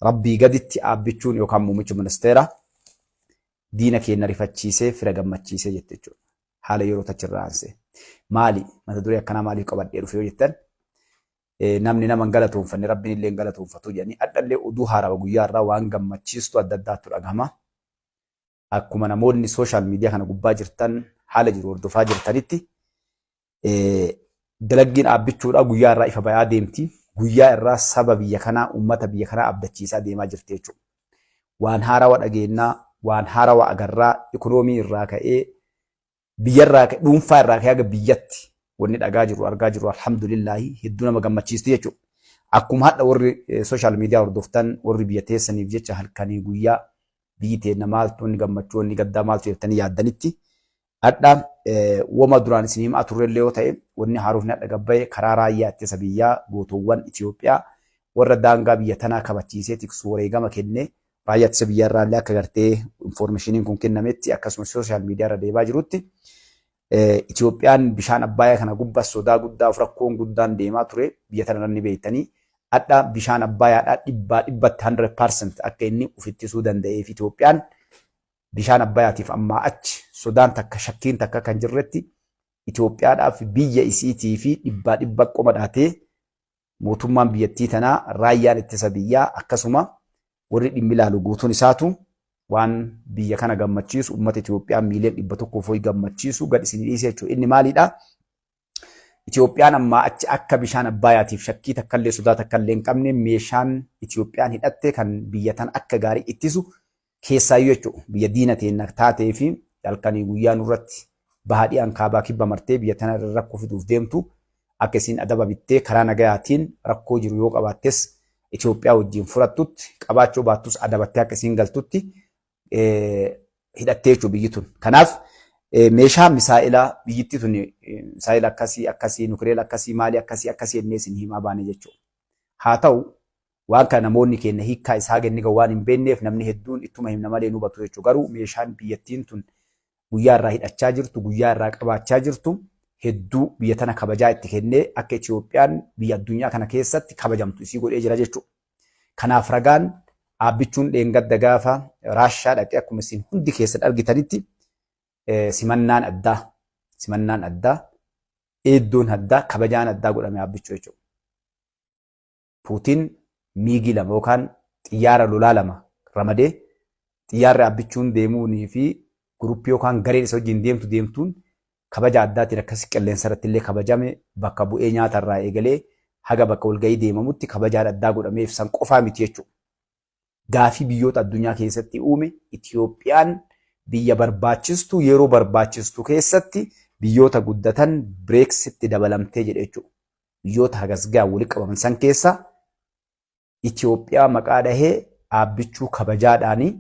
rabbii gaditti aabbichuun yookaan muummicha ministeera diina keenya rifachiisee fira gammachiisee jette jechuudha. Haala yeroo tachirraa aansee. Maali? Mata duree akkanaa maaliif qabadhee dhufe yoo jettan namni nama hin galatoonfanne rabbiin illee hin galatoonfatu jedhanii addallee oduu haarawaa guyyaa irraa waan gammachiistu adda addaatu dhagahama. Akkuma namoonni sooshaal miidiyaa kana gubbaa jirtan haala jiru hordofaa jirtanitti dalaggiin aabbichuudha guyyaa irraa ifa bayaa deemti. Guyyaa irraa saba biyya kanaa uummata biyya kanaa abdachiisaa deemaa jirti jechuudha. Waan haarawaa dhageenyaa, waan haarawaa agarraa, ikoonoomii irraa ka'ee biyya irraa ka'ee dhuunfaa irraa ka'ee biyyatti wanni dhagaa jiru argaa jiru alhamdulillahi hedduu nama gammachiisti jechuudha. Akkuma hadha warri sooshaal miidiyaa hordoftan warri biyya teessaniif jecha halkanii guyyaa biyyi teenna maaltu inni gammachuu inni gaddaa maaltu jettanii yaaddanitti hadha wama duraan isin himaa turrellee yoo ta'e wanni haarofni hadha gabbaa'e karaa raayyaa ittisa biyyaa gootoowwan Itoophiyaa warra daangaa biyya tanaa kabachiisee tiksu wareegama kennee raayyaa ittisa biyyaa irraallee akka gartee infoormeeshiniin kun kennametti akkasumas sooshaal miidiyaa irra deemaa jirutti Itoophiyaan bishaan Abbayyaa kana gubbaa sodaa guddaa of rakkoon guddaan deemaa ture biyya tana ni beektanii hadha bishaan Abbayyaadhaa dhibbatti 100% akka inni ufittisuu danda'eef Itoophiyaan bishaan Abbayyaatiif ammaa achi sodaan takka shakkiin takka kan jirretti Itoophiyaadhaaf biyya isiitii fi dhibba qoma dhaatee mootummaan biyyattii tanaa raayyaan ittisa biyyaa akkasuma warri dhimmi ilaalu guutuun isaatu waan biyya kana gammachiisu uummata Itoophiyaa miiliyoona 100 foyi gammachiisu gad isin dhiisee jechuudha. Inni maalidha? Itoophiyaan ammaa achi akka bishaan Abbayyaatiif shakkii takkallee sodaa takkallee hin qabne meeshaan Itoophiyaan hidhatte kan biyya tan akka gaarii ittisu keessaayyuu jechuudha. Biyya diina teenna taatee fi halkanii guyyaa nurratti bahaadhiyaan kaabaa kibba martee biyya tana irra rakkoo fiduuf deemtu akka isin adaba bittee karaa nagayaatiin rakkoo jiru yoo qabaattes Itoophiyaa wajjin furattutti qabaachuu baattus adabattee akka isin galtutti hidhattee jechuudha biyyi tun. Kanaaf meeshaa misaa'ilaa biyyittii tun misaa'ila akkasii nukileela akkasii maalii akkasii ennee isin himaa baane jechuudha. Haa ta'u waan kana namoonni keenya hiikkaa isaa kenniga waan hin beekneef namni hedduun ittuma himna malee nu hubatu jechuudha. Garuu meeshaan biyyattiin tun guyyaa irraa hidhachaa jirtu guyyaa irraa qabaachaa jirtu hedduu biyya tana kabajaa itti kennee akka Itoophiyaan biyya addunyaa kana keessatti kabajamtu isii godhee jira jechuudha. Kanaaf ragaan aabbichuun dheengadda gaafa Raashaa dhaqee akkuma isin hundi keessatti argitanitti simannaan addaa eeddoon addaa kabajaan addaa godhame aabbichuu jechuudha. Puutiin miigii lama yookaan xiyyaara lolaa lama ramadee xiyyaarri aabbichuun deemuunii fi guruppii yookaan gareen isa wajjin deemtuun kabaja addaatiin akkasii qilleensa irratti illee kabajame bakka bu'ee nyaata irraa eegalee haga bakka walgahii deemamutti kabajaan addaa godhameef san qofaa miti jechuudha. Gaafii biyyoota addunyaa keessatti uume Itoophiyaan biyya barbaachistu yeroo barbaachistu keessatti biyyoota guddatan bireeksitti dabalamtee jedhe jechuudha. Biyyoota hagasgaa walitti qabaman san keessa Itoophiyaa maqaa dhahee aabbichuu kabajaadhaanii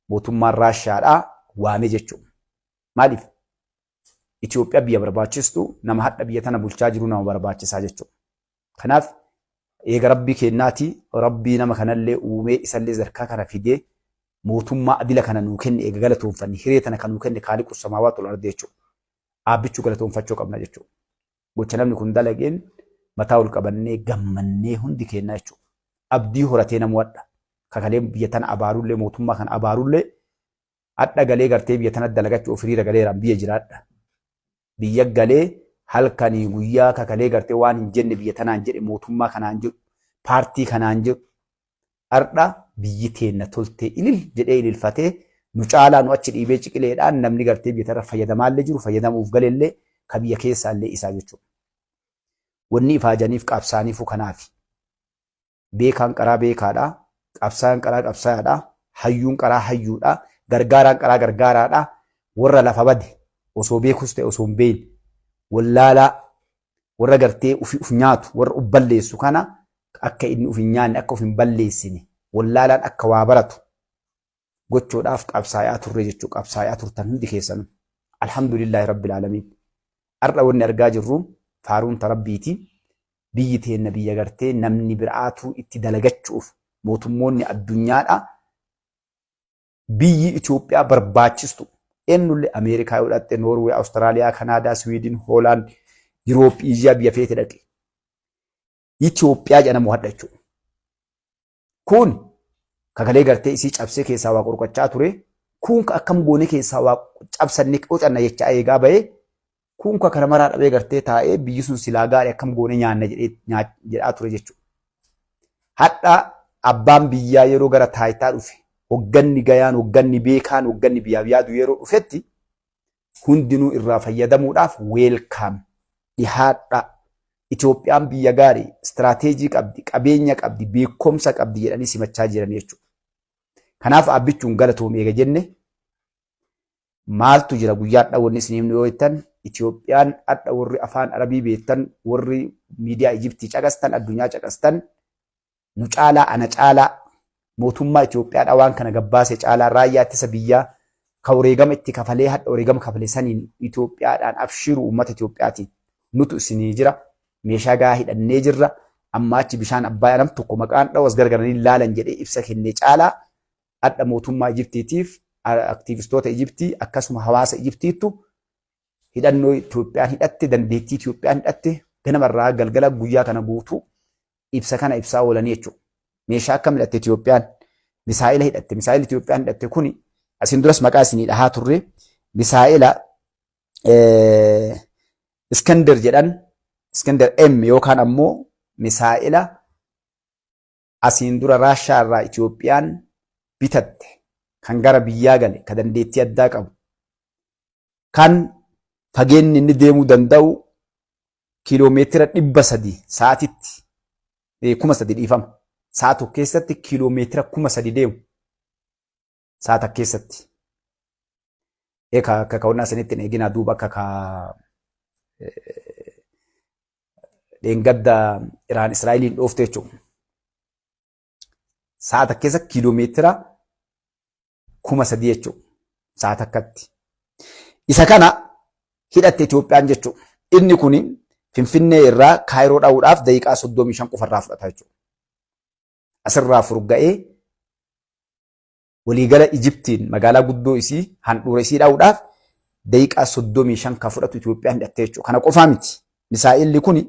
mootummaan Raashaadhaa waame jechuudha. Maaliif? Itoophiyaa biyya barbaachistu nama hadha biyya tana bulchaa jiru nama barbaachisaa jechuudha. Kanaaf eega rabbii kennaati rabbii nama kanallee uumee isallee zarkaa kana fidee mootummaa adila kana nuu kenne eega galatoonfanne hiree tana kan nuu kenne Kaaliqu samaawaati wal ardi jechuudha. Aabbichuu galatoonfachuu qabna jechuudha. Gocha namni kun dalageen mataa ol qabannee gammannee hundi kenna jechuudha. Abdii horatee nama wadha. Kakalee biyya tana abaarullee mootummaa kana abaarullee hadha galee gartee biyya tana dalagachuu ofiriira galeeraan biyya jiraadha. Biyya galee halkanii guyyaa kakalee gartee waan hin jenne biyya tanaan jedhe mootummaa kanaan jedhu paartii kanaan jedhu har'a biyyi teenna toltee ilil jedhee ililfatee nu caalaa nu achi dhiibee ciqileedhaan namni gartee biyya tanarra fayyadamaallee jiru fayyadamuuf galeellee ka biyya keessaallee isaa jechuudha. Wanni ifaajaniif qabsaaniifu kanaafi. Beekaan qaraa beekaadhaa, qabsaan qaraa qabsaadhaa, hayyuun qaraa hayyuudhaa, gargaaraan qaraa gargaaraadhaa, warra lafa bade osoo beekus ta'e osoo hin beekne wallaalaa warra gartee uf nyaatu warra uf balleessu kana akka inni uf hin nyaanne akka uf hin balleessine wallaalaan akka waa baratu gochuudhaaf qabsaayaa turre jechuu qabsaayaa turtan hundi keessan alhamdulillahi rabbil aalamiin. Har'a wanni argaa jirru faaruun rabbiiti. Biyyi teenna biyya gartee namni biraatu itti dalagachuuf mootummoonni addunyaadha. Biyyi Itoophiyaa barbaachistu eenyullee Ameerikaa yoo dhatte Noorwee, Awustiraaliyaa, Kanaadaa, Swiidin, Hoolaand, Yuroop, Iiziyaa biyya feete dhaqe. Itoophiyaa jedhamu hadha jechuudha. Kun kagalee gartee isii cabsee keessaa waa qorqochaa ture. Kun akkam goone keessaa waa cabsanne qocanna jecha eegaa bahee kun kana maraa dhabee gartee taa'ee biyyi sun silaa gaarii akkam goone nyaanna jedhaa ture jechuudha. Hadha abbaan biyyaa yeroo gara taayitaa dhufe hogganni gayaan, hogganni beekaan, hogganni biyyaaf yaadu yeroo dhufetti hundinuu irraa fayyadamuudhaaf weelkaam dhihaadha. Itoophiyaan biyya gaarii, istiraateejii qabdi, qabeenya qabdi, beekumsa qabdi jedhanii simachaa jiran jechuudha. Kanaaf abbichuun galatoomee eega jenne maaltu jira guyyaadha wanni isin himnu yoo jettan Itoophiyaan hadha warri afaan Arabii beektan, warri miidiyaa Ijiptii caqastan, addunyaa caqastan nu caalaa ana caalaa mootummaa Itoophiyaadha waan kana gabbaase caalaa raayyaa ittisa biyyaa ka wareegama itti kafalee hadha wareegama kafalee saniin Itoophiyaadhaan abshiru uummata Itoophiyaatiin nutu isinii jira. Meeshaa gahaa hidhannee jirra. Amma achi bishaan Abbayaa nam tokko maqaan dhawas gargaranii ilaalan jedhee ibsa kennee caalaa hadha mootummaa Ijiptiitiif aktiivistoota Ijiptii akkasuma hawaasa Ijiptiittu hidhannoo Itoophiyaan hidhatte, dandeettii Itoophiyaan hidhatte ganamarraa galgala guyyaa kana guutuu ibsa kana ibsaa oolanii jechuudha. Meeshaa akkam hidhatte Itoophiyaan? Misaa'ila hidhatte. Misaa'ila Itoophiyaan hidhatte kuni asiin duras maqaa isinii dhahaa turre. Misaa'ila Iskandar jedhan, Iskandar M yookaan ammoo misaa'ila asiin dura Raashaa irraa Itoophiyaan bitatte kan gara biyyaa gale, kan dandeettii addaa qabu, kan fageenni inni deemuu danda'u kiiloomeetira 300 sa'aatitti 3,000 dhiifama. Sa'a tokko keessatti kiiloomeetira 3,000 deemu. Sa'a tokko keessatti. Akka ka'unnaa sanitti hin eeginaa duuba akka dheengadda Iraan Israa'eliin dhoofte jechuudha. Sa'a tokko keessa kiiloomeetira 3,000 jechuudha. Sa'a tokkotti. Isa kana hidhatte Itoophiyaan jechuudha. Inni kuni Finfinnee irraa Kaayiroo dha'uudhaaf daqiiqaa 35 qofarraa fudhata jechuudha. Asirraa furga'ee waliigala Ijiptiin magaalaa guddoo isii handhuura isii dha'uudhaaf daqiiqaa 35 kan fudhatu Itoophiyaan hidhatte jechuudha. Kana qofaa miti. Misaa'illi kuni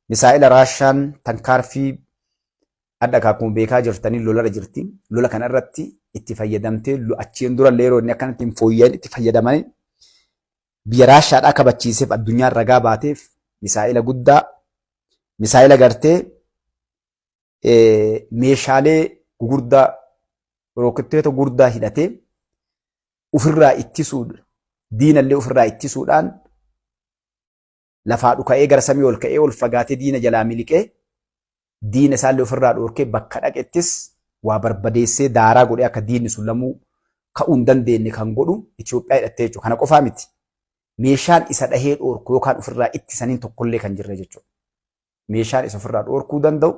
misaa'ila Raashaan tankaarfii adda akkuma beekaa jirtanii lolarra jirti. Lola kanarratti itti fayyadamtee achiin dura yeroo inni akkanatti hin fooyya'in itti fayyadamanii biyya Raashaadhaa kabachiiseef addunyaan ragaa baateef misaa'ila guddaa, misaa'ila gartee meeshaalee gugurdaa, rookettoota gurguddaa hidhatee ofirraa ittisuudha. Diinallee ofirraa ittisuudhaan lafaa dhuka'ee gara samii ol ka'ee ol fagaatee diina jalaa miliqee diina isaallee ofirraa dhoorkee bakka dhaqettis waa barbadeessee daaraa godhee akka diinni sun lamuu ka'uu hin dandeenye kan godhu Itoophiyaa hidhattee jechuudha. Kana qofaa miti. Meeshaan isa dhahee dhoorku yookaan ofirraa ittisaniin tokkollee kan jirre jechuudha. Meeshaan isa ofirraa dhoorkuu danda'u,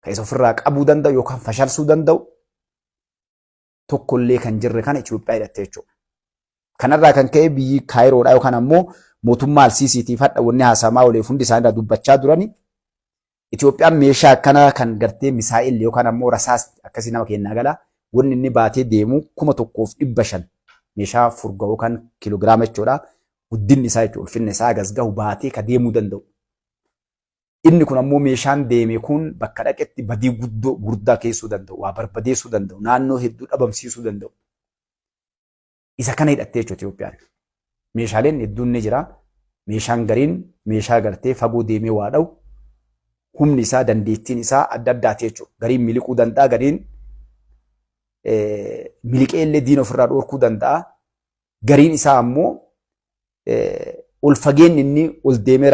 kan isa ofirraa qabuu danda'u yookaan fashalsuu danda'u tokkollee kan jirre kana Itoophiyaa hidhattee jechuudha. Kanarraa kan ka'e biyyi Kaayiroodhaa yookaan ammoo mootummaa Alsiisiitiif hadha wanni haasamaa olee hundi isaanii dubbachaa durani. Itoophiyaan meeshaa akkanaa kan gartee misaa'illi yookaan ammoo rasaas akkasii nama kennaa gala wanni inni baatee deemu 1,500 meeshaa furga'uu kan kiiloogiraama jechuudha. Guddinni isaa jechuudha. Ulfinni isaa gasgahu baatee ka deemuu danda'u. Inni kun ammoo meeshaan deeme kun bakka dhaqetti badii guddaa keessuu danda'u, waa barbadeessuu danda'u, naannoo hedduu dhabamsiisuu danda'u. Isa kana hidhattee jechuudha Itoophiyaan. Meeshaaleen hedduun ni jira. Meeshaan gariin meeshaa gartee fagoo deemee waa dha'u. Humni isaa dandeettiin isaa adda addaati jechuudha. Gariin miliquu danda'a, gariin miliqee illee diina ofirraa dhoorkuu danda'a. Gariin isaa ammoo ol fageenni inni ol deemee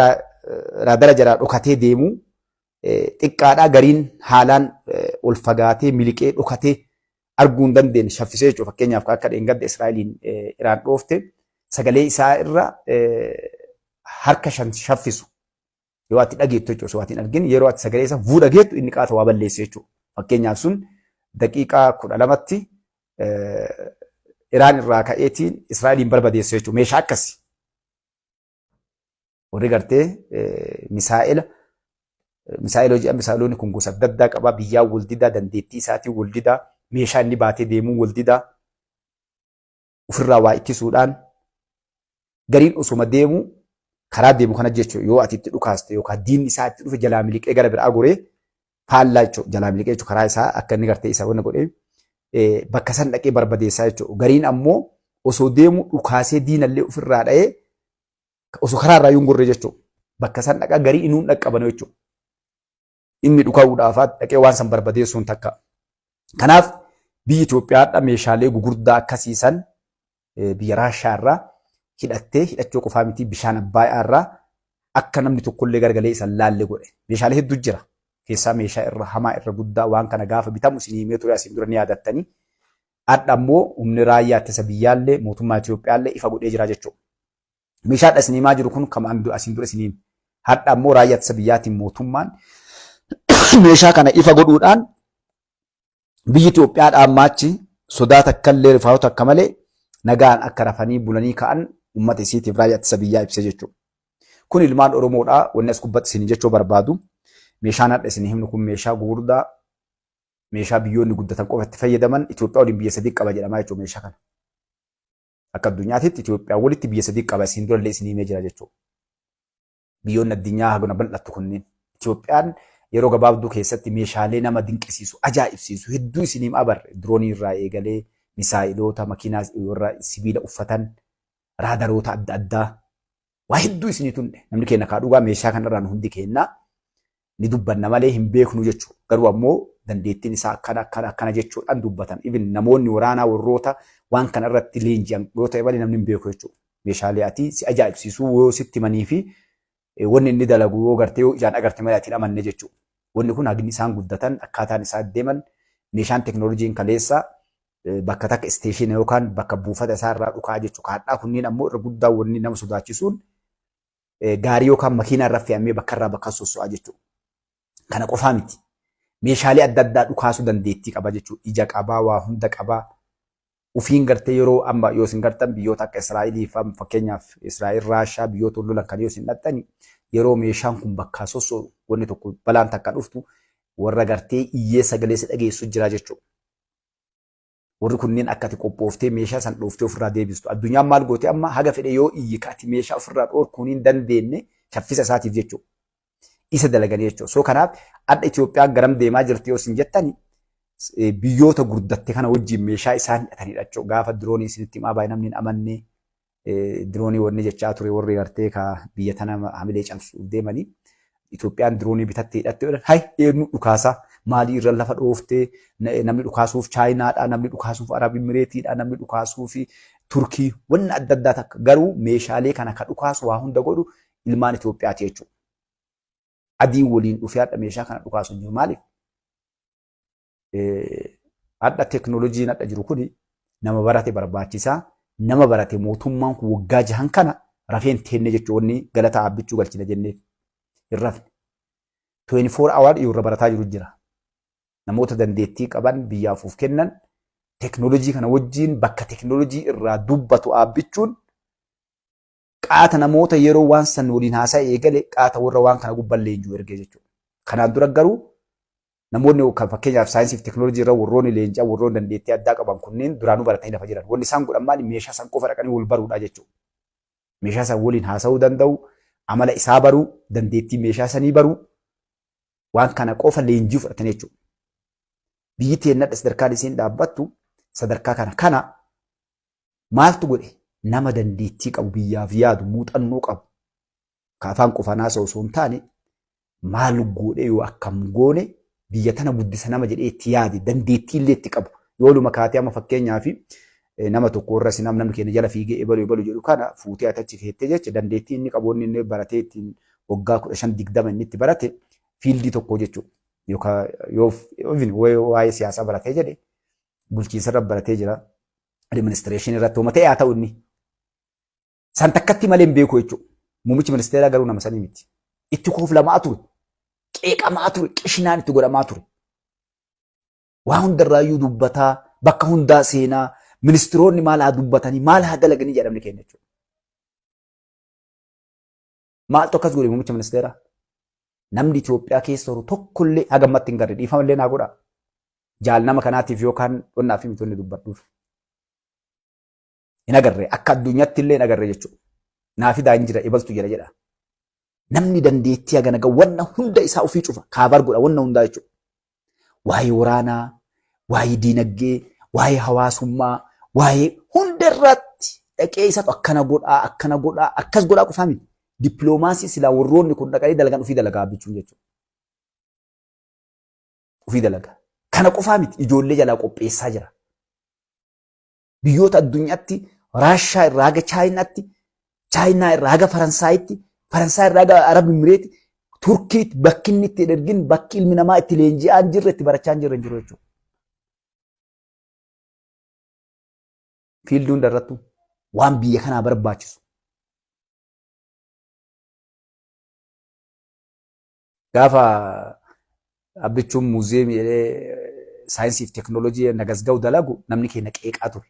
raadara jalaa dhokatee deemu xiqqaadhaa. Gariin haalaan ol fagaatee miliqee dhokatee arguu hin dandeenye shaffisee jechuudha. Fakkeenyaaf akka dheengadda Israa'eliin Iraan dhoofte sagalee isaa irra harka shaffisu yoo ati dhageettu jechuudha. Osoo ati hin argin yeroo ati sagalee isaa vuu dhageettu inni qaata waa balleessu jechuudha. Fakkeenyaaf sun daqiiqaa 12tti Iraan irraa ka'eetiin Israa'eliin barbadeessu jechuudha. Meeshaa akkasii. Warri gartee misaa'ila hojii misaa'ilonni kun gosa adda addaa qaba. Biyyaa wal didaa, dandeettii isaatiin wal didaa, meeshaa inni baatee deemuu wal didaa, ofirraa waa ittisuudhaan gariin osuma deemu karaa deemu kana jechuudha. Yoo ati itti dhukaaste yookaan diinni isaa itti dhufe jalaa miliqee gara biraa goree faallaa jechuudha. Jalaa miliqee jechuudha karaa isaa akka inni gartee isa wanna godhee bakka san dhaqee barbadeessaa jechuudha. Gariin ammoo osoo deemu dhukaasee diinallee ofirraa dha'ee osoo karaa irraa yuun gurre jechuudha. Bakka san dhaqaa garii inuun dhaqqabanu jechuudha. Inni dhukaa'uudhaaf dhaqee waan san barbadeessuun takka. Kanaaf biyyi Itoophiyaadha meeshaalee gugurdaa akkasiisan biyya Raashaa irraa hidhattee hidhachuu qofaa miti bishaan Abbaayyaa irraa akka namni tokkollee gargalee isan laalle godhe. Meeshaalee hedduu jira. Keessaa meeshaa irra hamaa irra guddaa waan kana gaafa bitamu isin himee ture asiin dura ni yaadattanii. Adda ammoo humni raayyaa ittisa biyyaallee mootummaa Itoophiyaallee ifa godhee jira jechuudha. Meeshaan isin himaa jiru kun kan asiin dura isin hime. Hadda ammoo raayyaa ittisa biyyaatiin mootummaan meeshaa kana ifa godhuudhaan biyyi Itoophiyaadhaa ammaachi sodaata akkallee rifaa'ota akka malee nagaan akka rafanii bulanii ka'an uummata isiitiif raayyaa ittisa biyyaa ibsee jechuudha. Kun ilmaan Oromoodhaa wanni as gubbatti isin jechuu barbaadu. Meeshaan hadha isin himnu kun meeshaa gurguddaa meeshaa biyyoonni guddatan qofa itti fayyadaman Itoophiyaa waliin biyya sadii qaba jedhama jechuudha meeshaa kana. Akka addunyaatitti Itoophiyaa walitti biyya sadii qaba isin durallee isin himee jira jechuudha. Biyyoonni addunyaa hagana bal'attu kunneen Itoophiyaan yeroo gabaabduu keessatti meeshaalee nama dinqisiisu ajaa'ibsiisu hedduu isin himaa barre diroonii irraa eegalee misaa'iloota makiinaa irraa sibiila uffatan raadaroota adda addaa waa hedduu isinii tunne namni keenya kaadhugaa meeshaa kanarraan hundi kennaa ni dubbanna malee hin beeknu jechuudha. Garuu ammoo dandeettiin isaa akkana jechuudhaan dubbatan. Even namoonni waraanaa warroota waan kana irratti leenji'an yoo ta'e malee namni hin beeku jechuudha. Meeshaalee ati si ajaa'ibsiisuu yoo sitti himanii fi wanni inni dalagu yoo gartee yoo ijaan agarte malee ati hin amanne jechuudha. Wanni kun hagni isaan guddatan akkaataan isaa deeman meeshaan teknooloojiin kaleessa bakka takka isteeshinii yookaan bakka buufata isaa irraa dhukaa jechuudha. Kaadhaa kunniin ammoo irra guddaa wanni nama sodaachisuun gaarii yookaan makiinaa irra fe'amee bakka irraa bakka sosso'aa jechuudha. Kana qofaa miti. Meeshaalee adda addaa dhukaasuu dandeettii qaba jechuudha. Ija qabaa, waa hunda qabaa. Ufiin gartee yeroo amma yoo isin gartan biyyoota akka Israa'elii fakkeenyaaf Israa'el, Raashaa biyyoota lolan kan yoo isin dhattani yeroo meeshaan kun bakka sosso'u wanni tokko balaan takka dhuftu warra gartee iyyee sagalee isa dhageessu jira jechuudha. Warri kunneen akkati qophooftee meeshaa san dhooftee ofirraa deebistu. Addunyaan maal goote amma haga fedhe yoo iyyi kaati meeshaa ofirraa dhoorkuun hin dandeenye shaffisa isaatiif jechuudha. Isa dalaganii jechuudha. So kanaaf adda Itoophiyaan garam deemaa jirti yoo isin jettani biyyoota gurdatte kana wajjin meeshaa isaan hidhatanidha jechuudha. Gaafa diroonii isinitti himaa baay'ee namni hin amanne diroonii wanni jechaa ture warri gartee ka biyya tana hamilee cabsuuf deemanii Itoophiyaan diroonii bitattee hidhattee hay eenyu dhukaasaa maalii irra lafa dhooftee namni dhukaasuuf Chaayinaadha namni dhukaasuuf Arab Imireetiidha namni dhukaasuuf Turkii wanni adda addaa takka garuu meeshaalee kana ka dhukaasu waa hunda godhu ilmaan Itoophiyaati jechuudha. Adiin waliin dhufee hadha meeshaa kana dhukaasu jiru maaliif? Hadha teknooloojiin hadha jiru kuni nama barate barbaachisaa nama barate mootummaan kun waggaa jahan kana rafeen teenne jechuun wanni galata abbichuu galchina jenneef hin rafne. 24 hour irra barataa jiru jira. Namoota dandeettii qaban biyyaaf of kennan teknooloojii kana wajjin bakka teknooloojii irraa dubbatu abbichuun qaata namoota yeroo waan san waliin haasa'e eegale qaata warra waan kana gubballee leenjuu ergee jechuudha. Kanaan dura garuu namoonni kan fakkeenyaaf saayinsii fi teknooloojii irra warroonni leenji'an warroonni dandeettii addaa qaban kunneen duraanuu baratanii lafa jiran. Wanni isaan godhan maali meeshaa san qofa dhaqanii wal baruudha jechuudha. Meeshaa san waliin haasa'uu danda'u, amala isaa baruu, dandeettii meeshaa sanii baruu waan kana qofa leenjii fudhatan jechuudha. Biyyi teennadha sadarkaan isiin dhaabbattu sadarkaa kana maaltu godhe? Nama dandeettii qabu biyyaaf yaadu muuxannoo qabu kaafaan qofanaa osoo hin taane maal godhe yoo akkam goone biyya tana guddisa nama jedhee itti yaade dandeettii illee itti qabu yooluma kaatee amma fakkeenyaaf nama tokko irra sinam namni keenya jala fiigee ebalu jedhu kana fuutee atachi keettee jecha dandeettii inni qabu inni baratee ittiin waggaa 15-20 inni itti barate fiildii tokko jechuudha. Yookaan yoo waa'ee siyaasaa baratee jedhe bulchiinsa irra baratee jira administreeshinii irratti uummata haa ta'u inni. San takkatti malee hin beeku jechuudha. Muummichi ministeeraa garuu nama sanii miti. Itti kooflamaa ture. Qeeqamaa ture. Qishinaan itti godhamaa ture. Waa hundarraayyuu dubbataa bakka hundaa seenaa ministiroonni maal haa dubbatanii maal haa dalaganii jedhamni kenna jechuudha. Maaltu akkas godhe muummicha ministeeraa? Namni Itoophiyaa keessa jiru tokkollee hagammatti hin garre dhiifamallee naa godha. Jaal nama kanaatiif yookaan dhonnaa fi mitoonni dubbadhuuf. Hin agarree akka addunyaatti illee hin agarree jechuudha. Naafidaa hin jira ibaltu jedha. Namni dandeettii hagana wanna hunda isaa ofii cufa kaabar godha wanna hundaa jechuudha. waa'ee waraanaa, waa'ee diinagdee, waa'ee hawaasummaa, waa'ee hundarratti dhaqee isatu akkana godhaa, akkas godhaa qofaa miti. Dippiloomaasii silaa warroonni kun dhaqanii dalagan ofii dalagaa bichuun jechuudha. Ofii dalagaa. Kana qofaa miti ijoollee jalaa qopheessaa jira. Biyyoota addunyaatti Raashaa irraa haga Chaayinaatti, Chaayinaa irraa haga Faransaayitti, Faransaay irraa haga Arab Imireetti, Turkiitti bakki inni itti ergin bakki ilmi namaa itti leenji'aa hin jirre itti barachaa hin jirre hin jiru jechuudha. Fiildii hundarrattu waan biyya kanaa barbaachisu. Gaafa abbichuun muuziyeemii saayinsii fi teekinooloojii nagasga'u dalagu namni keenya qeeqaa ture.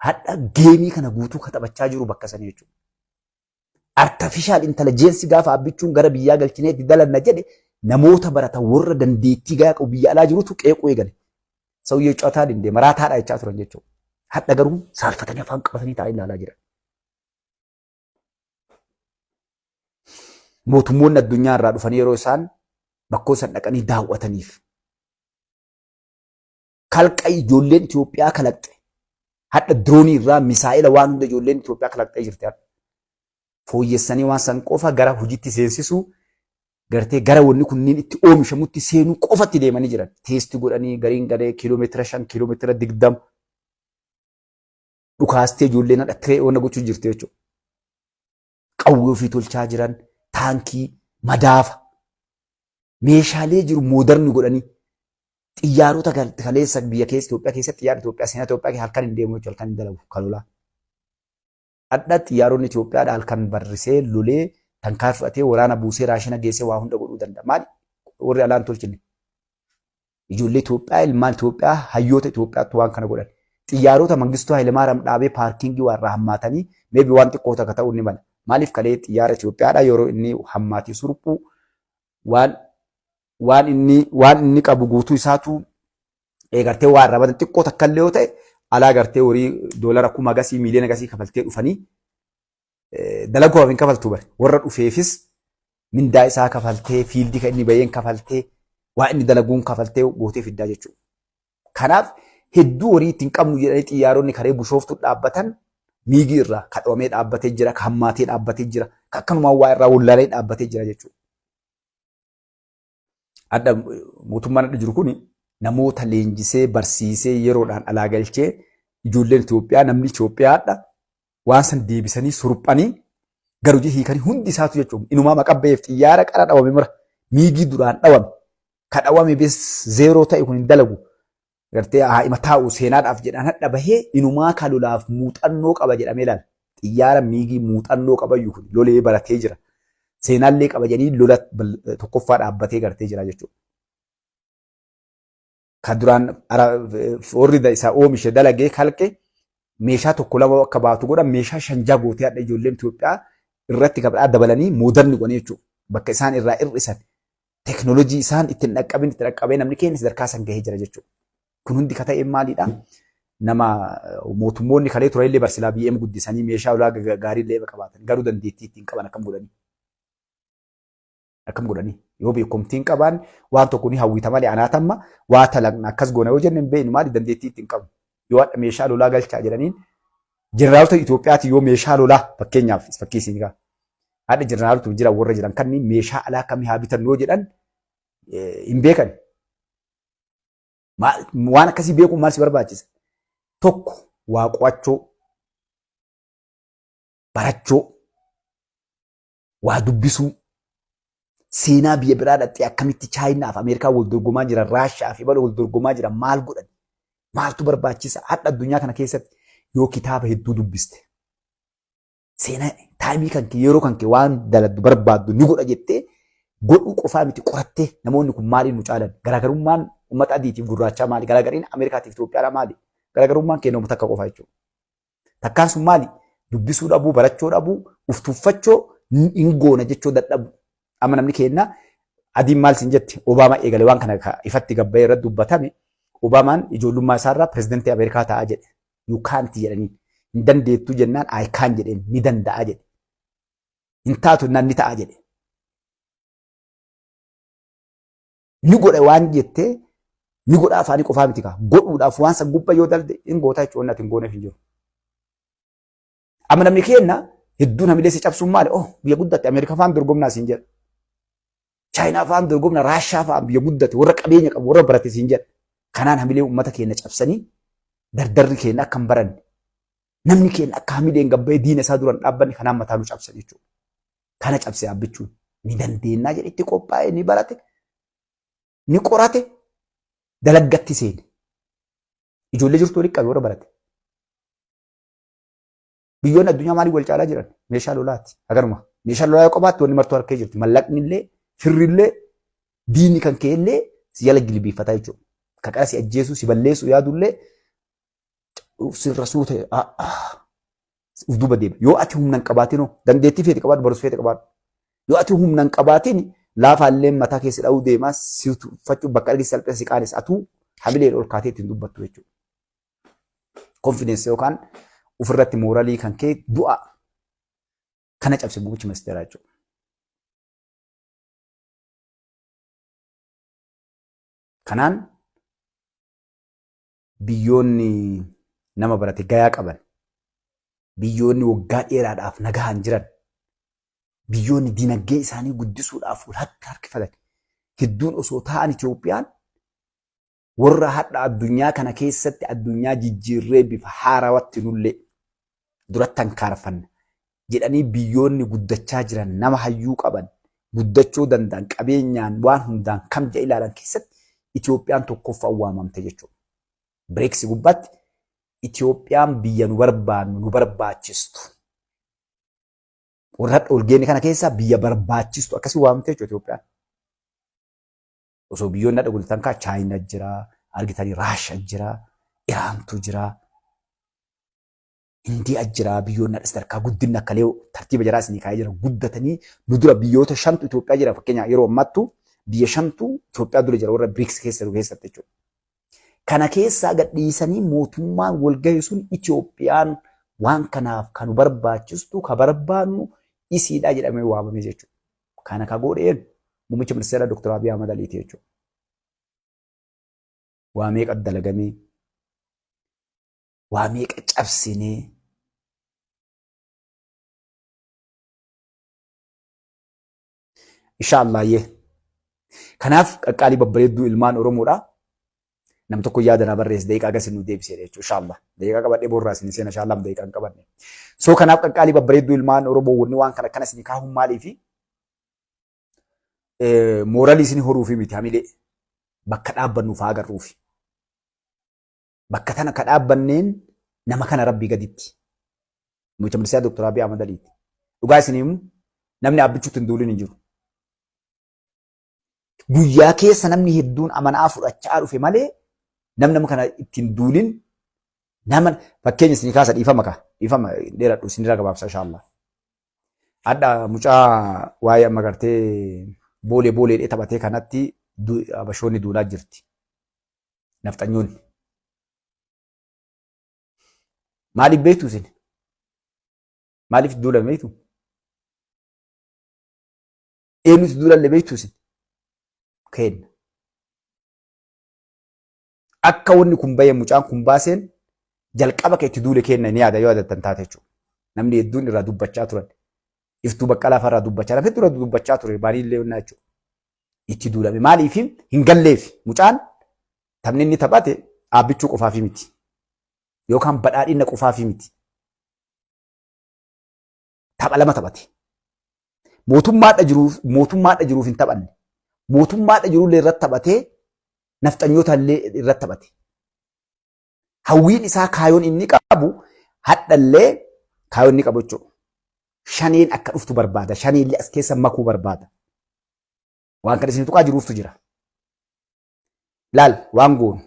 Hadha geemii kana guutuu ka taphachaa jiru bakka sanii jechuudha. Artifishaal intelligensii gaafa abbichuun gara biyyaa galchineetti dalanna jedhe namoota baratan warra dandeettii gahaa qabu biyya alaa jirutu qeequu eegale. Sawyee cotaa dindee maraataadha jechaa turan jechuudha. Hadha garuu saalfatanii afaan qabatanii taa'ee ilaalaa jiran. Mootummoonni addunyaa irraa dhufanii yeroo isaan bakkoo san dhaqanii daawwataniif kalqa ijoolleen Itoophiyaa kalaqxe hadha diroonii irraa misaa'ila waan hunda ijoolleen Itoophiyaa kalaqxee jirti. Fooyyessanii waan san qofa gara hojiitti seensisuu gartee gara wanni kunniin itti oomishamutti seenuu qofatti deemanii jiran. Teesti godhanii gariin garee kiiloomeetira 5 kiiloomeetira 20 dhukaastee ijoolleen hadha tiree oona gochuu jirti jechuudha. Qawwee ofii tolchaa jiran, taankii, madaafa, meeshaalee jiru moodarni godhanii xiyyaarota kaleessa biyya keessa Itoophiyaa keessatti xiyyaara Itoophiyaa seenaa Itoophiyaa halkan hin deemu jechuudha halkan hin dalagu kan lolaa. Hadha xiyyaaronni Itoophiyaadha halkan barrisee lolee tankaar fudhatee waraana buusee raashina geessee waa hunda godhuu danda'a. Maali warri alaan tolchine? Ijoollee Itoophiyaa ilmaan Itoophiyaa hayyoota Itoophiyaatti waan kana godhan. Xiyyaarota Mangistuu Hayilemaariyaam dhaabee paarkingii warraa hammaatanii meebi waan xiqqoo takka ta'uu ni mala. Maaliif kalee xiyyaara Itoophiyaadha yeroo inni hammaatii suruphu waan inni qabu guutuu isaatu eegartee waan rabatan xiqqoo takka illee yoo ta'e alaa gartee horii doolara 10,000 miiliyoona gasii kafaltee dhufanii dalaguu hin kafaltu bare warra dhufeefis mindaa isaa kafaltee fiildii kan inni baheen kafaltee waan inni dalaguun kafaltee gootee fiddaa jechuudha. Kanaaf hedduu horii ittiin qabnu jedhanii xiyyaaronni karee bushooftu dhaabbatan miigii irraa kadhawamee dhaabbatee jira, kan hammaatee dhaabbatee jira, kan akkanumaan waa irraa wallaalee dhaabbatee jira jechuudha. Adda mootummaan adda jiru kun namoota leenjisee barsiisee yeroodhaan alaa galchee ijoolleen Itoophiyaa namni Itoophiyaadha waan san deebisanii surphanii garuu hiikanii hundi isaatu jechuudha. Inumaa maqabbeef xiyyaara qara dhawame mura miigii duraan dhawame kan dhawame bes zeeroo ta'e kun hin dalagu. Gartee hima taa'u seenaadhaaf jedhan hadha bahee inumaa kalolaaf muuxannoo qaba jedhamee ilaala. Xiyyaara miigii muuxannoo qabayyuu kun lolee baratee jira. Seenaallee qaba jedhanii lola tokkoffaa dhaabbatee gartee jira jechuudha. Kan duraan warri isaa oomishe dalagee kalqe meeshaa tokko lama akka baatu godhan meeshaa shanjaa gootee hadha ijoolleen Itoophiyaa irratti qabdhaa dabalanii moodarni godhanii jechuudha. Bakka isaan irraa hir'isan teekinooloojii isaan ittiin dhaqqabee namni keenya sadarkaa san gahee jira jechuudha. Kun hundi ka ta'e maalidha? Nama mootummoonni kalee ture illee barsilaa BM guddisanii meeshaa ulaa gaarii illee qabaatan garuu dandeettii ittiin qaban akkam godhanii? Akkam godhanii? Yoo beekumtiin qaban waan tokko ni hawwita malee anaatamma waa talaqna akkas goona yoo jenne hin beeknu maali dandeettii ittiin qabu? Yoo hadha meeshaa lolaa galchaa jedhaniin jeneraalota Itoophiyaati yoo meeshaa lolaa fakkeenyaaf fakkii isin gaa hadha jeneraalota jiran warra jiran kanneen meeshaa alaa akkamii haa bitan yoo jedhan hin beekan. Waan akkasii beekuun maal si barbaachisa? Tokko waa qo'achoo, barachoo, waa dubbisuu, seenaa biyya biraa dhaqxee akkamitti Chaayinaa fi Ameerikaa wal dorgomaa jiran, Raashaa fi wal dorgomaa jiran maal godhan? Maaltu barbaachisa? Hadha addunyaa kana keessatti yoo kitaaba hedduu dubbiste, seenaa taayimii kan kee yeroo kan kee waan daladdu barbaaddu ni godha jettee godhuu qofaa miti qorattee namoonni kun maaliin nu caalan? Garaagarummaan uummata adiitiif gurraachaa maali? Garaagariin Ameerikaatiif Itoophiyaadhaa maali? Garaagarummaan kennamu takka qofaa jechuudha. Takkaan sun maali? Dubbisuu dhabuu, barachuu dhabuu, uftuffachoo hin goona jechuu dadhabu. Amma namni keenya adiin maal sin jetti? Obaamaa eegale waan kana ifatti gabbayee irratti dubbatame. Obaamaan ijoollummaa isaarraa pirezidantii Ameerikaa ta'aa jedhe. You can't jedhanii. Hin dandeettuu jennaan I can jedheen ni danda'a jedhe. Hin taatu naan ni ta'a jedhe. ni godha waan jettee ni godha afaanii qofaa miti kaa godhuudhaaf waan san gubba yoo dalde hin goota jechuun wanti hin gooneef hin jiru. Amma namni kenna hedduun hamilee si cabsuun maali? Biyya guddatte Ameerikaa fa'aan dorgomnaa siin jedha. Chaayinaa fa'aan dorgomna, Raashaa fa'aan biyya guddatte warra qabeenya qabu warra barate siin jedha. Kanaan hamilee uummata keenya cabsanii dardarri keenya akka hin baranne namni keenya akka hamileen gabbee diina isaa duran dhaabbanni kanaan mataa nu cabsan jechuudha. Kana cabsee yaabbichuun ni dandeennaa jedhe itti qophaa'e ni barate ni qorate dalaggatti seene. Ijoollee jirtu waliin qabe warra barate. Biyyoonni addunyaa maalii wal caalaa jiran? Meeshaa lolaati. Agaruma meeshaa lolaa yoo qabaatti wanni martuu harkee jirti. Mallaqni illee, firri diinni kan ka'e illee si jala gilbiiffataa jechuudha. Kaqara si ajjeesuu, si balleessuu yaadullee sirra suute uf duuba deema. Yoo ati humna hin qabaatin dandeettii feete qabaatu barumsa feete qabaatu. Yoo ati humna hin qabaatin laafaallee mataa keessa dha'uu deemaa si uffachuuf bakka argisi salphisa si qaanes atuu hamileen ol kaatee ittiin dubbattu jechuudha. Konfidensi yookaan ofirratti mooraalii kan kee du'a kana cabse muummichi ministeeraa jechuudha. Kanaan biyyoonni nama barate gayaa qaban, biyyoonni waggaa dheeraadhaaf nagahaan jiran, biyyoonni dinagdee isaanii guddisuudhaaf harkifatan hedduun osoo ta'an Itoophiyaan warra hadha addunyaa kana keessatti addunyaa jijjiirree bifa haarawatti nullee duratti hankaarfanna jedhanii biyyoonni guddachaa jiran nama hayyuu qaban guddachuu danda'an qabeenyaan waan hundaan kam jedhe ilaalan keessatti Itoophiyaan tokkoffaa waamamte jechuudha. Bireeksi gubbaatti Itoophiyaan biyya nu barbaannu nu barbaachistu. Warra hadha olgeenne kana keessaa biyya barbaachistu akkasii waamamte jechuudha Itoophiyaan. Osoo biyyoonni hadha gultan kaa Chaayinaa jira, argitanii Raashaa jira, Iraantu jira, Indiyaa jira, biyyoonni hadha sadarkaa guddinna akka leewu tartiiba jaraa isinii kaa'ee jira guddatanii nu dura biyyoota shantu Itoophiyaa jira fakkeenyaaf yeroo ammattu biyya shantu Itoophiyaa dura jira warra BRICS keessatti jechuudha. Kana keessaa gadhiisanii mootummaan walgahii sun Itoophiyaan waan kanaaf kan nu barbaachistu ka barbaannu isiidha jedhamee waamame jechuudha. Kana ka godheen muummicha ministeeraa Dr. Abiy Ahmad Aliiti jechuudha. Waa meeqa dalagamee, waa meeqa cabsinee, inshaallah. Kanaaf qaqqaalii babbareedduu ilmaan Oromoodha. Nam tokko yaada na barreesse daqiiqaa agarsiin nu deebisee jechuudha. Inshaallah. Daqiiqaa qabadhee boorraa isin seena inshaallah daqiiqaa hin qabanne. So kanaaf qaqqaalii babbareedduu ilmaan Oromoo wanni waan kana akkana isin kaa'uun maaliifi mooraalii isin horuufi miti hamilee bakka dhaabbannuuf haa agarruufi. Bakka tana ka dhaabbanneen nama kana rabbii gaditti. Muummicha ministeeraa Dr. Abiy Ahmad Aliiti. Dhugaa isiniimu namni abbichuutti hin duulin hin jiru. Guyyaa keessa namni hedduun amanaa fudhachaa dhufe malee nama kana ittiin duulin nama fakkeenya isin kaasa dhiifama dheeradhu isin irraa gabaabsa inshaallah. Adda mucaa waa'ee amma gartee boolee taphatee kanatti abashoonni duulaa jirti. Nafxanyoonni. Maaliif beektu isin? Maaliif duulan beektu? Eenyutu duulallee beektu isin? Kenna. Akka wanni kun bahe mucaan kun baaseen jalqaba kee itti duule kenna ni yaada yoo yaadattan taate jechuudha. Namni hedduun irraa dubbachaa turan. Iftuu bakka lafa irraa dubbachaa lafa dura dubbachaa ture baanii illee onnaa jechuudha. Itti duulame maaliif hin galleef mucaan taphni inni taphate dhaabbichuu qofaafi miti. Yookaan badhaadhina qofaafi miti. Tapha lama taphate. Mootummaadha jiruuf hin taphanne. Mootummaadha jirullee irratti taphatee nafxanyoota illee irratti taphate. Hawwiin isaa kaayoon inni qabu hadhallee kaayoon inni qabu jechuudha. Shaneen akka dhuftu barbaada. Shaneellee as keessa makuu barbaada. Waan kana isin tuqaa jiruuftu jira. Laal waan goonu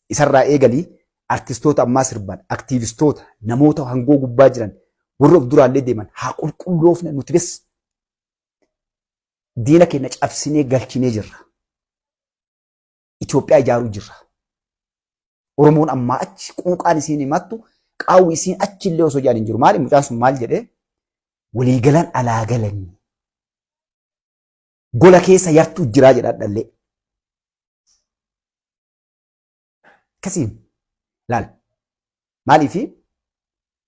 isarraa eegalii artistoota ammaa sirban, aktiivistoota, namoota hangoo gubbaa jiran warra of duraallee deeman haa qulqulloofne nuti bes diina keenya cabsinee galchinee jirra. Itoophiyaa ijaaruu jirra. Oromoon ammaa achi quuqaan isiin himattu qaawwi isiin achillee osoo jaan hin jiru. Maali mucaan sun maal jedhee waliigalan alaa galanii gola keessa yartuu jiraa jedha dhallee. Akkasiin laal. Maaliif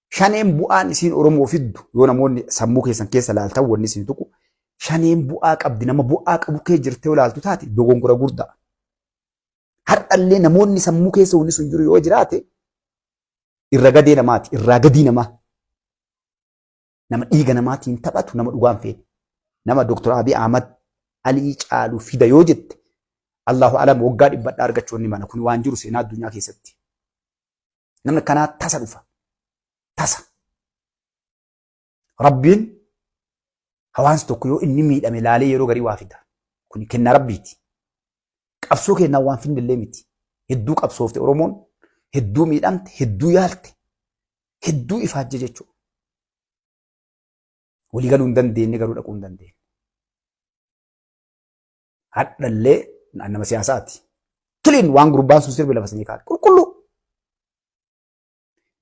shaneen bu'aan isiin Oromoo fiddu yoo namoonni sammuu keessan keessa laaltan wanni isin tuqu shaneen bu'aa qabdi nama bu'aa qabu kee jirtee yoo laaltu taate dogongora guddaa. Har'allee namoonni sammuu keessa wanni sun jiru yoo jiraate irra gadee namaati, irraa gadii namaa. Nama dhiiga namaatiin taphatu nama dhugaan feene. Nama Dr. Abiy Ahmad Alii caalu fida yoo jette Allahu alam waggaa dhibbadhaa argachuu ni mana kun waan jiru seenaa addunyaa keessatti. Namni kanaa tasa dhufa. Tasa. Rabbiin hawaasni tokko yoo inni miidhame laalee yeroo garii waa fida. Kun kennaa Rabbiiti. Qabsoo kennaa waan findillee miti. Hedduu qabsoofte Oromoon, hedduu miidhamte, hedduu yaalte, hedduu ifaajje jechuudha. Walii galuu hin dandeenye garuu dhaquu hin dandeenye. Hadhallee nama siyaasaati. Kiliin waan gurbaan sun sirbi lafa sanii kaa'e. Qulqulluu.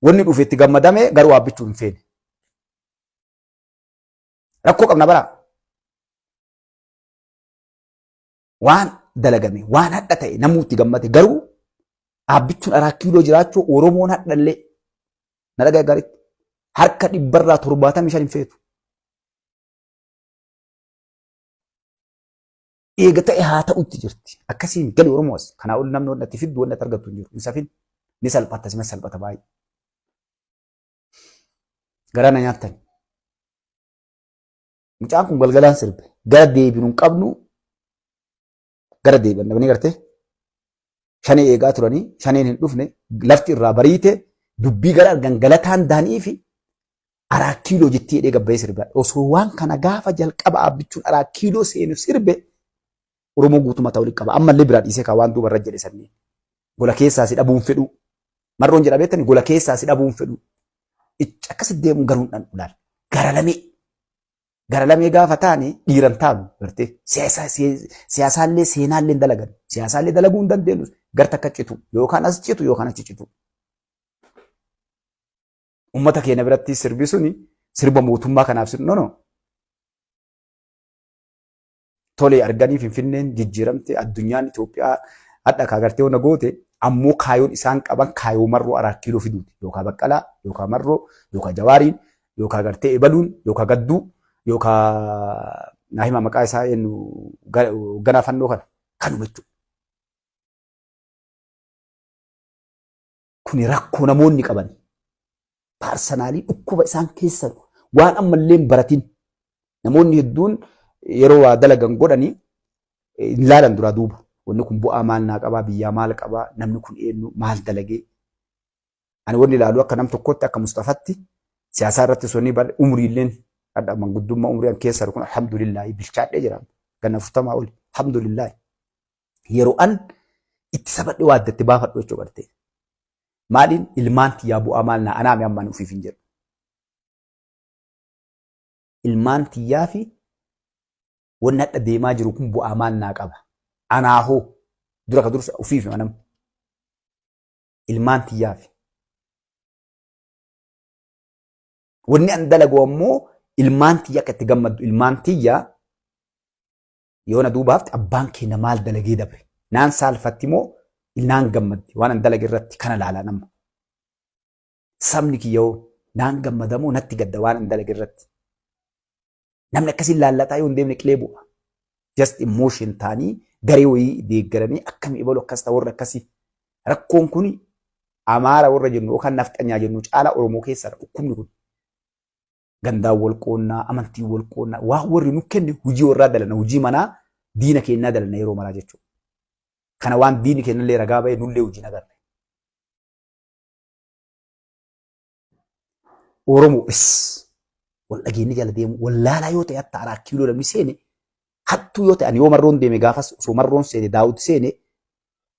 Wanni dhufe itti gammadame garuu waabbichuu hin feene. Rakkoo qabna bara. Waan dalagame, waan hadha ta'e namuu itti gammade garuu waabbichuun araa kiiloo jiraachuu Oromoon hadhallee na dhagaye gaariitti harka 175 hin feetu. Eega ta'e haa ta'utti jirti. Akkasiin gali Oromoos kanaa ol namni wanta itti fiddu wanta argattu hin jiru. Hin safin ni salphata simas salphata baay'ee. Garaa na nyaattan. Mucaan kun galgalaan sirbe. Gara deebinu hin qabnu gara deebi'an namni gartee shanee eegaa turanii shaneen hin dhufne lafti irraa bariite dubbii gara gangalataan daanii fi araa kiiloo jettee hidhee gabbayee sirbe. Osoo waan kana gaafa jalqaba waabbichuun araa kiiloo seenu sirbe Oromoo guutummaa ta'uu qaba. Ammallee biraa dhiisee kaa waan duuba irra jedhe sanneen. Gola keessaa si dhabuun fedhu. Marroon jedha beektani gola keessaa si dhabuun fedhu. Akkasitti deemuun garuu hin dhulaal. Gara lamee gaafa taane dhiiran taanu gartee siyaasaallee seenaallee hin dalagan. Siyaasaallee dalaguu hin dandeenyu. Garta akka citu yookaan as citu yookaan achi citu. Uummata keenya biratti sirbi suni sirba mootummaa kanaaf sirbi tolee arganii Finfinneen jijjiiramte addunyaan Itoophiyaa hadha kaagartee ona goote ammoo kaayoon isaan qaban kaayoo marroo araa kiiloo fiduuti. Yookaan Baqqalaa, yookaan Marroo, yookaan Jawaariin, yookaan gartee Ebaluun, yookaan Gadduu, yookaan Naahima maqaa isaa eenyu ganaa fannoo kana kanuma jechuudha. Kuni rakkoo namoonni qaban. Paarsanaalii dhukkuba isaan keessa waan ammallee hin baratin namoonni hedduun yeroo waa dalagan godhanii hin laalan duraa duuba. Wanni kun bu'aa maal naa qabaa, biyyaa maal qabaa, namni kun eenyu maal dalagee. Ani wanni ilaalu akka nam tokkotti akka Mustafatti siyaasaa irratti sonni umriilleen manguddummaa umrii keessa kun alhamdulillah bilchaadhee jira. Ganna 40 oli alhamdulillah. Yeroo an itti sabadhe waa addatti baafadhu jechuu bartee. Maaliin ilmaan tiyyaa bu'aa maal naa anaa mi ammaan ufiif hin jedhu. Ilmaan tiyyaa fi wanni hadha deemaa jiru kun bu'aa maal naa qaba. Anaa hoo dura ka dursa ufiif manam. Ilmaan tiyyaa fi. Wanni an dalagu ammoo ilmaan tiyyaa akka itti gammaddu ilmaan tiyyaa yoo na duubaafte abbaan keenya maal dalagee dabre. Naan saalfatti moo naan gammaddi waan an dalage irratti kana laalaa nama. Sabni kiyyoo naan gammadamoo natti gadda waan an dalage irratti. Namni akkasiin laallataa yoo hin deemne qilee bu'a. Just emotion taanii garee wayii deeggaranii akkamii ibalu akkas ta'u warra akkasii. Rakkoon kun Amaara warra jennu yookaan nafxanyaa jennu caalaa Oromoo keessadha dhukkubni kun. Gandaan wal qoonnaa, amantii wal qoonnaa, waa warri nu kenne hojii warraa dalana, hojii manaa diina keenyaa dalana yeroo maraa jechuudha. Kana waan diini kennallee ragaa ba'ee nullee hojii nagarre. Oromoos wal dhageenyi jala deemu wallaalaa yoo ta'e hatta araa kiiloo namni seene hattuu yoo ta'e ani yoo marroon deeme gaafas osoo marroon seene Daawud seene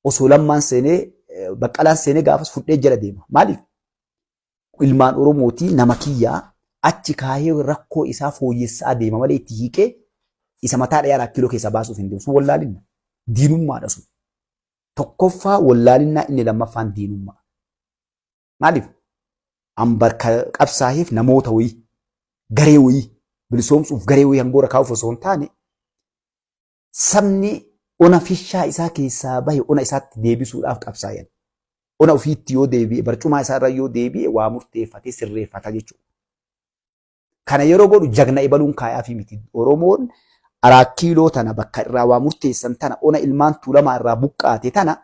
osoo Lammaan seene Baqqalaan seene gaafas fudhee jala deema. Maaliif? Ilmaan Oromootii nama kiyyaa achi kaayee rakkoo isaa fooyyessaa deema malee itti hiikee isa mataa dhiyaan kiiloo keessaa baasuuf hin deemsu wallaalinna. Diinummaadha sun. Tokkoffaa wallaalinnaa inni lammaffaan diinummaa. Maaliif? Ambarka qabsaahiif namoota wayii garee wayii bilisoomsuuf garee wayii hangoora kaa'uuf osoo hin taane sabni ona fishaa isaa keessaa bahe ona isaatti deebisuudhaaf qabsaayan. ona ofiitti yoo deebi'e barcumaa isaarra yoo deebi'e waa murteeffatee sirreeffata jechuudha. Kana yeroo godhu jagna ibaluun kaayaafi miti. Oromoon kiiloo tana bakka irraa waa murteessan tana ona ilmaan tuulamaa irraa buqqaate tana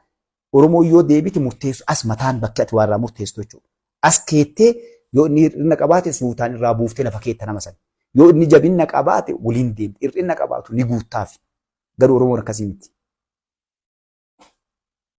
Oromoo yoo deebiti murteessu as mataan bakka ati waa irraa murteessu jechuudha. As keettee yoo inni hir'ina qabaate suutaan irraa buuftee lafa keetta nama sana. Yoo inni jabina qabaate waliin deemti. Hir'ina qabaatu ni guuttaafi. Garuu Oromoon akkasii miti.